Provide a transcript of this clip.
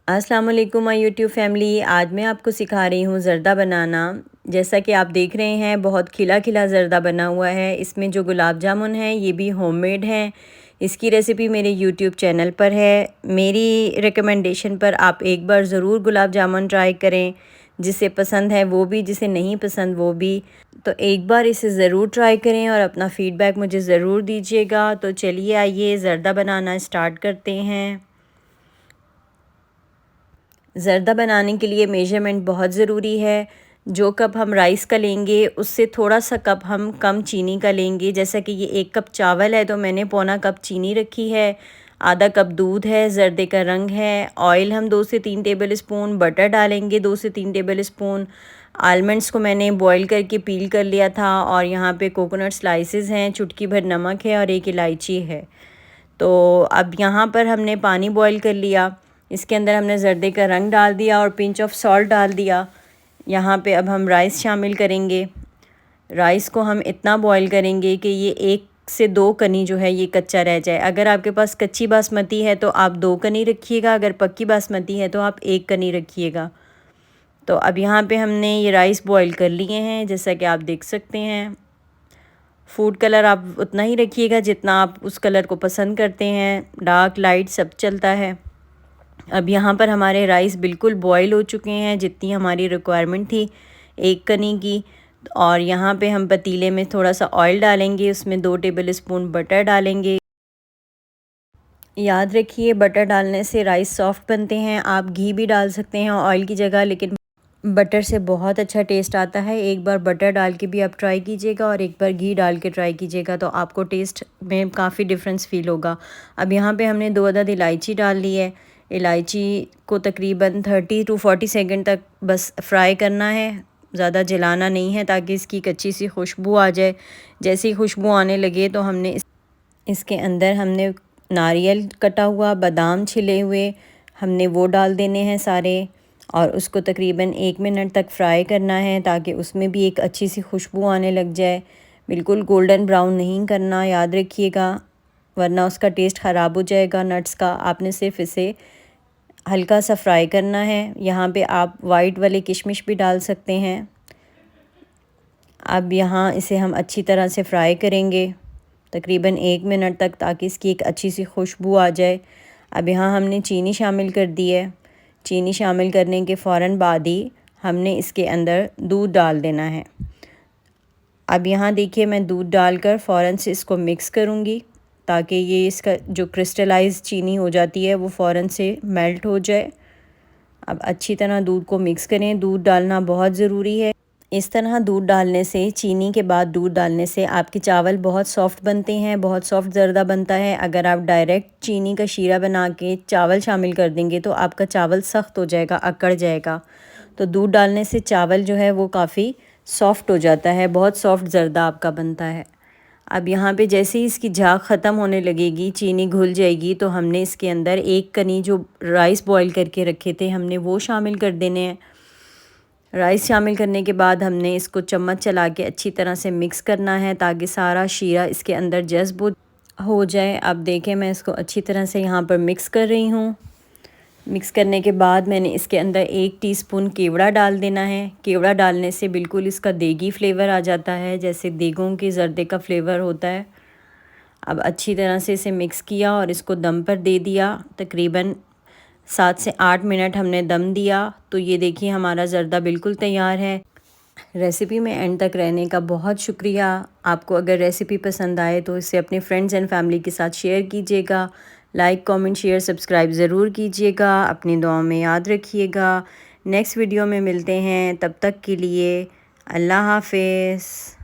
अस्सलाम वालेकुम my YouTube family. आज मैं आपको सिखा रही हूँ ज़र्दा बनाना। जैसा कि आप देख रहे हैं बहुत खिला खिला ज़र्दा बना हुआ है। इसमें जो गुलाब जामुन है ये भी होममेड हैं। इसकी रेसिपी मेरे यूट्यूब चैनल पर है। मेरी रिकमेंडेशन पर आप एक बार ज़रूर गुलाब जामुन ट्राई करें। जिसे पसंद है वो भी, जिसे नहीं पसंद वो भी। तो एक बार इसे ज़रूर ट्राई करें और अपना फ़ीडबैक मुझे ज़रूर दीजिएगा। तो चलिए आइए ज़र्दा बनाना स्टार्ट करते हैं। ज़र्दा बनाने के लिए मेजरमेंट बहुत ज़रूरी है। जो कप हम राइस का लेंगे उससे थोड़ा सा कप हम कम चीनी का लेंगे। जैसा कि ये 1 कप चावल है तो मैंने पौना कप चीनी रखी है। आधा कप दूध है, ज़र्दे का रंग है। ऑयल हम 2 से 3 टेबल स्पून, बटर डालेंगे 2 से 3 टेबल स्पून। आलमंड्स को मैंने बॉईल करके पील कर लिया था और यहाँ पे कोकोनट स्लाइसेस हैं, चुटकी भर नमक है और 1 इलायची है। तो अब यहाँ पर हमने पानी बॉईल कर लिया। इसके अंदर हमने ज़र्दे का रंग डाल दिया और पिंच ऑफ सॉल्ट डाल दिया। यहाँ पे अब हम राइस शामिल करेंगे। राइस को हम इतना बॉईल करेंगे कि ये 1 से 2 कनी जो है ये कच्चा रह जाए। अगर आपके पास कच्ची बासमती है तो आप 2 कनी रखिएगा, अगर पक्की बासमती है तो आप 1 कनी रखिएगा। तो अब यहाँ पे हमने ये राइस बॉईल कर लिए हैं जैसा कि आप देख सकते हैं। फूड कलर आप उतना ही रखिएगा जितना आप उस कलर को पसंद करते हैं, डार्क लाइट सब चलता है। अब यहाँ पर हमारे राइस बिल्कुल बॉईल हो चुके हैं जितनी हमारी रिक्वायरमेंट थी 1 कनी की। और यहाँ पे हम पतीले में थोड़ा सा ऑयल डालेंगे, उसमें 2 टेबल स्पून बटर डालेंगे। याद रखिए बटर डालने से राइस सॉफ्ट बनते हैं। आप घी भी डाल सकते हैं ऑयल की जगह, लेकिन बटर से बहुत अच्छा टेस्ट आता है। एक बार बटर डाल के भी आप ट्राई कीजिएगा और एक बार घी डाल के ट्राई कीजिएगा तो आपको टेस्ट में काफ़ी डिफरेंस फ़ील होगा। अब यहाँ पे हमने 2 अदद इलायची डाल ली है। इलायची को तकरीबन 30 टू 40 सेकंड तक बस फ्राई करना है, ज़्यादा जलाना नहीं है ताकि इसकी कच्ची सी खुशबू आ जाए। जैसे ही खुशबू आने लगे तो हमने इसके अंदर हमने नारियल कटा हुआ, बादाम छिले हुए हमने वो डाल देने हैं सारे और उसको तकरीबन 1 मिनट तक फ्राई करना है ताकि उसमें भी एक अच्छी सी खुशबू आने लग जाए। बिल्कुल गोल्डन ब्राउन नहीं करना, याद रखिएगा, वरना उसका टेस्ट ख़राब हो जाएगा नट्स का। आपने सिर्फ इसे हल्का सा फ्राई करना है। यहाँ पे आप वाइट वाले किशमिश भी डाल सकते हैं। अब यहाँ इसे हम अच्छी तरह से फ्राई करेंगे तकरीबन 1 मिनट तक ताकि इसकी एक अच्छी सी खुशबू आ जाए। अब यहाँ हमने चीनी शामिल कर दी है। चीनी शामिल करने के फ़ौरन बाद ही हमने इसके अंदर दूध डाल देना है। अब यहाँ देखिए मैं दूध डालकर फ़ौरन से इसको मिक्स करूँगी ताकि ये इसका जो क्रिस्टलाइज चीनी हो जाती है वो फ़ौरन से मेल्ट हो जाए। अब अच्छी तरह दूध को मिक्स करें, दूध डालना बहुत ज़रूरी है। इस तरह दूध डालने से, चीनी के बाद दूध डालने से आपके चावल बहुत सॉफ़्ट बनते हैं, बहुत सॉफ़्ट ज़र्दा बनता है। अगर आप डायरेक्ट चीनी का शीरा बना के चावल शामिल कर देंगे तो आपका चावल सख्त हो जाएगा, अकड़ जाएगा। तो दूध डालने से चावल जो है वो काफ़ी सॉफ़्ट हो जाता है, बहुत सॉफ़्ट ज़र्दा आपका बनता है। अब यहाँ पे जैसे ही इसकी झाग ख़त्म होने लगेगी, चीनी घुल जाएगी, तो हमने इसके अंदर 1 कनी जो राइस बॉईल करके रखे थे हमने वो शामिल कर देने हैं। राइस शामिल करने के बाद हमने इसको चम्मच चला के अच्छी तरह से मिक्स करना है ताकि सारा शीरा इसके अंदर जज़्ब हो जाए। अब देखें मैं इसको अच्छी तरह से यहाँ पर मिक्स कर रही हूँ। मिक्स करने के बाद मैंने इसके अंदर 1 टीस्पून केवड़ा डाल देना है। केवड़ा डालने से बिल्कुल इसका देगी फ्लेवर आ जाता है, जैसे देगों के ज़र्दे का फ्लेवर होता है। अब अच्छी तरह से इसे मिक्स किया और इसको दम पर दे दिया। तकरीबन 7 से 8 मिनट हमने दम दिया। तो ये देखिए हमारा ज़र्दा बिल्कुल तैयार है। रेसिपी में एंड तक रहने का बहुत शुक्रिया। आपको अगर रेसिपी पसंद आए तो इसे अपने फ्रेंड्स एंड फैमिली के साथ शेयर कीजिएगा। लाइक, कमेंट, शेयर, सब्सक्राइब ज़रूर कीजिएगा। अपनी दुआओं में याद रखिएगा। नेक्स्ट वीडियो में मिलते हैं, तब तक के लिए अल्लाह हाफ़िज़।